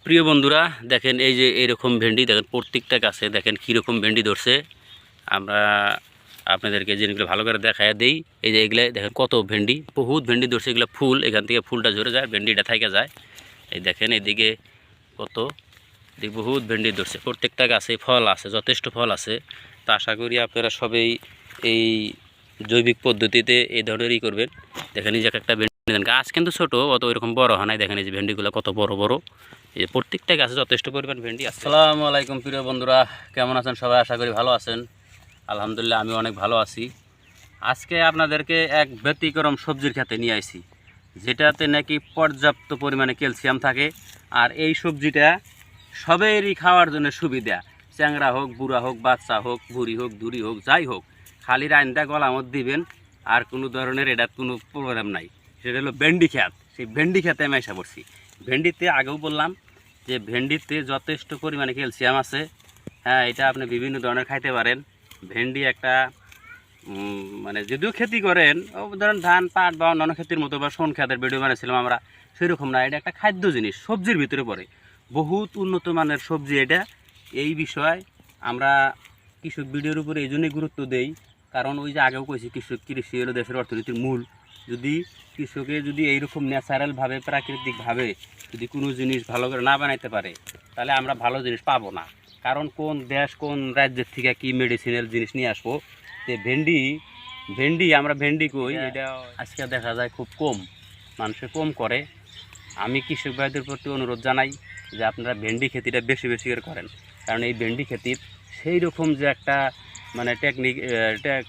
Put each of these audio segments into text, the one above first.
প্রিয় বন্ধুরা দেখেন এই যে এইরকম ভেন্ডি দেখেন প্রত্যেকটা গাছে দেখেন কীরকম ভেন্ডি ধরছে। আমরা আপনাদেরকে জিনিসগুলো ভালো করে দেখায় দেই। এই যে এগুলো দেখেন কত ভেন্ডি, বহুত ভেন্ডি ধরছে। এগুলো ফুল, এখান থেকে ফুলটা ঝরে যায়, ভেন্ডিটা থাইকা যায়। এই দেখেন এইদিকে কত, এদিকে বহুত ভেন্ডি ধরছে। প্রত্যেকটা গাছে ফল আছে, যথেষ্ট ফল আছে। তা আশা করি আপনারা সবাই এই জৈবিক পদ্ধতিতে এই ধরনেরই করবেন। দেখেন এই যে একটা ভেন্ডি গাছ কিন্তু ছোটো, অত ওইরকম বড় হয় নাই। দেখেন এই যে ভেন্ডিগুলো কত বড় বড়। এই যে প্রত্যেকটা গাছে যথেষ্ট পরিমাণ ভেন্ডি আছে। আসসালামু আলাইকুম প্রিয় বন্ধুরা, কেমন আছেন সবাই? আশা করি ভালো আছেন। আলহামদুলিল্লাহ আমি অনেক ভালো আছি। আজকে আপনাদেরকে এক ব্যতিক্রম সবজির ক্ষেতে নিয়ে আসি, যেটাতে নাকি পর্যাপ্ত পরিমাণে ক্যালসিয়াম থাকে। আর এই সবজিটা সবেরই খাওয়ার জন্য সুবিধা। চ্যাংড়া হোক, বুড়া হোক, বাচ্চা হোক, বুড়ি হোক, ধুরি হোক, যাই হোক, খালি রাইনটা গলামত দিবেন। আর কোনো ধরনের এটা কোনো প্রবলেম নাই। সেটা হলো ভেন্ডি ক্ষেত। সেই ভেন্ডি ক্ষেতে আমি এসে পড়ছি। ভেন্ডিতে আগেও বললাম যে ভেন্ডিতে যথেষ্ট পরিমাণে ক্যালসিয়াম আছে। হ্যাঁ, এটা আপনি বিভিন্ন ধরনের খাইতে পারেন। ভেন্ডি একটা মানে যদিও খেতি করেন, ধরেন ধান, পাট বা অন্যান্য ক্ষেতির মতো, বা শোন খেতের ভিডিও বানিয়েছিলাম আমরা, সেরকম না। এটা একটা খাদ্য জিনিস, সবজির ভিতরে পড়ে। বহুত উন্নত মানের সবজি এটা। এই বিষয় আমরা কৃষক ভিডিওর উপরে এই জন্যই গুরুত্ব দেই, কারণ ওই যে আগেও কইছি, কৃষি হলো দেশের অর্থনীতির মূল। যদি কৃষকে যদি এইরকম ন্যাচারালভাবে, প্রাকৃতিকভাবে যদি কোনো জিনিস ভালো করে না বানাইতে পারে, তাহলে আমরা ভালো জিনিস পাবো না। কারণ কোন দেশ, কোন রাজ্যের থেকে কী মেডিসিনাল জিনিস নিয়ে আসবো। যে ভেন্ডি আমরা ভেন্ডি কই, এটা আজকে দেখা যায় খুব কম, মানুষে কম করে। আমি কৃষক ভাইদের প্রতি অনুরোধ জানাই যে আপনারা ভেন্ডি খেতিটা বেশি বেশি করে করেন। কারণ এই ভেন্ডি খেতির সেই রকম যে একটা মানে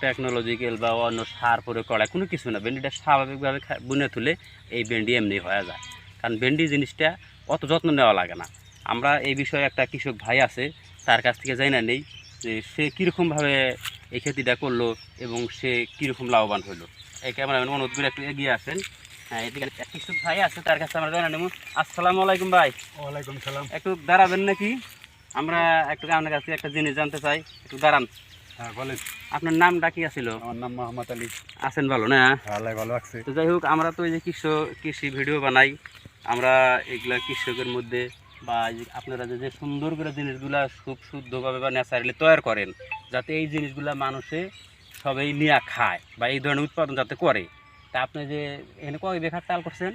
টেকনোলজিক্যাল বা অন্য সার প্রয়োগ করা কোনো কিছু না। ভেন্ডিটা স্বাভাবিকভাবে বুনে তুলে এই ভেন্ডি এমনি হয়ে যায়। কারণ ভেন্ডি জিনিসটা অত যত্ন নেওয়া লাগে না। আমরা এই বিষয়ে একটা কৃষক ভাই আছে, তার কাছ থেকে জানা নেই যে সে কীরকমভাবে এই খেতিটা করলো এবং সে কীরকম লাভবান হলো। এই ক্যামেরাম্যান অনুরোধ করে একটু এগিয়ে আসেন। হ্যাঁ, এদিকে কৃষক ভাই আছে, তার কাছে আমরা জানা নেব। আসসালামু আলাইকুম ভাই। ওয়ালাইকুম সালাম। একটু দাঁড়াবেন নাকি? আমরা একটু আপনার কাছে একটা জিনিস জানতে চাই, একটু দাঁড়ান। হ্যাঁ বলেন। আপনার নামটা কি আছিল? আমার নাম মোহাম্মদ আলী। আছেন ভালো না? আল্লাহ ভালো আছে। তো যাই হোক, আমরা তো এই যে কৃষি ভিডিও বানাই, আমরা এগুলা কৃষকের মধ্যে বা আপনারা যে সুন্দর করে জিনিসগুলা খুব শুদ্ধভাবে বা ন্যাচারালি তৈরি করেন, যাতে এই জিনিসগুলা মানুষে সবাই নিয়ে খায় বা এই ধরনের উৎপাদন যাতে করে। তা আপনি যে এখানে কয় বিঘা চাল করছেন?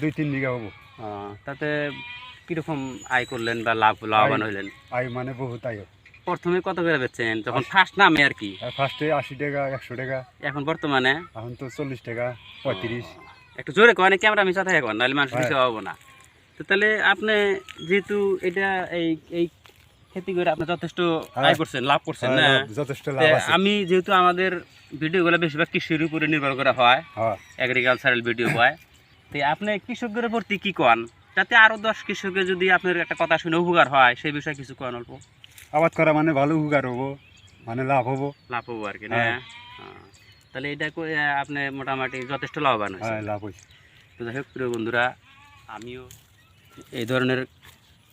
2-3 বিঘা হবো। তাতে কীরকম আয় করলেন বা লাভবান হইলেন? আয় মানে বহুত আয়। প্রথমে কত করে বেচছেন যখন ফার্স্ট নামে আর কি? ফার্স্টে 80 টাকা, 100 টাকা। এখন বর্তমানে এখন তো 40 টাকা, 35। একটু জোরে কয়, ক্যামেরা মিশা থাকে কন, নাহলে মানুষ কিছু পাবো না। তো তাহলে আপনি যেহেতু এটা এই এই খেতি করে আপনি যথেষ্ট আয় করছেন, লাভ করছেন না? যথেষ্ট লাভ আছে। আমি যেহেতু আমাদের ভিডিওগুলো বেশিরভাগ কৃষির উপরে নির্ভর করা হয়, এগ্রিকালচারাল ভিডিও হয়, তো আপনি কৃষকদের প্রতি কি কন, যাতে আরো 10 কৃষকের যদি আপনার একটা কথা শুনে উপকার হয়, সেই বিষয়ে কিছু কন অল্প। আবাদ করা মানে ভালো উপকার হবো, মানে লাভ হবো। লাভ হবো আর কি না? তাহলে এটা করে আপনি মোটামুটি যথেষ্ট লাভবান হয়েছে। লাভ হয়েছে। তো যাই হোক প্রিয় বন্ধুরা, আমিও এই ধরনের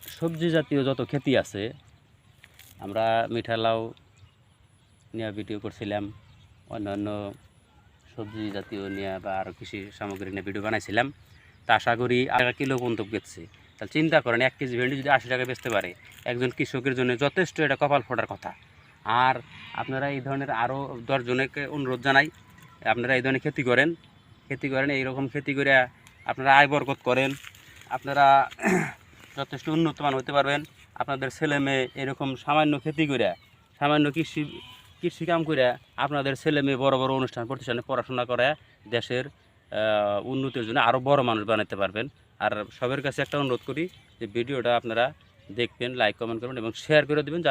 সবজি জাতীয় যত খেতি আছে, আমরা মিঠা লাউ নিয়ে ভিডিও করছিলাম, অন্যান্য সবজি জাতীয় নিয়ে বা আরও কৃষি সামগ্রী নিয়ে ভিডিও বানাইছিলাম। তা আশা করি টাকা কিলো পর্যন্ত বেচছে। তাহলে চিন্তা করেন, 1 কেজি ভেন্ডি যদি 80 টাকা বেচতে পারে, একজন কৃষকের জন্য যথেষ্ট এটা কপাল ফোটার কথা। আর আপনারা এই ধরনের আরও 10 জনকে অনুরোধ জানাই, আপনারা এই ধরনের খেতি করেন, এইরকম খেতি করে আপনারা আয় বরকত করেন, আপনারা যথেষ্ট উন্নতমান হতে পারবেন। আপনাদের ছেলে মেয়ে এরকম সামান্য খেতি করে, সামান্য কৃষি কাম করে আপনাদের ছেলে মেয়ে বড় বড় অনুষ্ঠান প্রতিষ্ঠানে পড়াশোনা করে দেশের উন্নতির জন্য আরও বড় মানুষ বানাতে পারবেন। আর সবার কাছে একটা অনুরোধ করি যে ভিডিওটা আপনারা দেখবেন, লাইক কমেন্ট করবেন এবং শেয়ার করে দেবেন, যাতে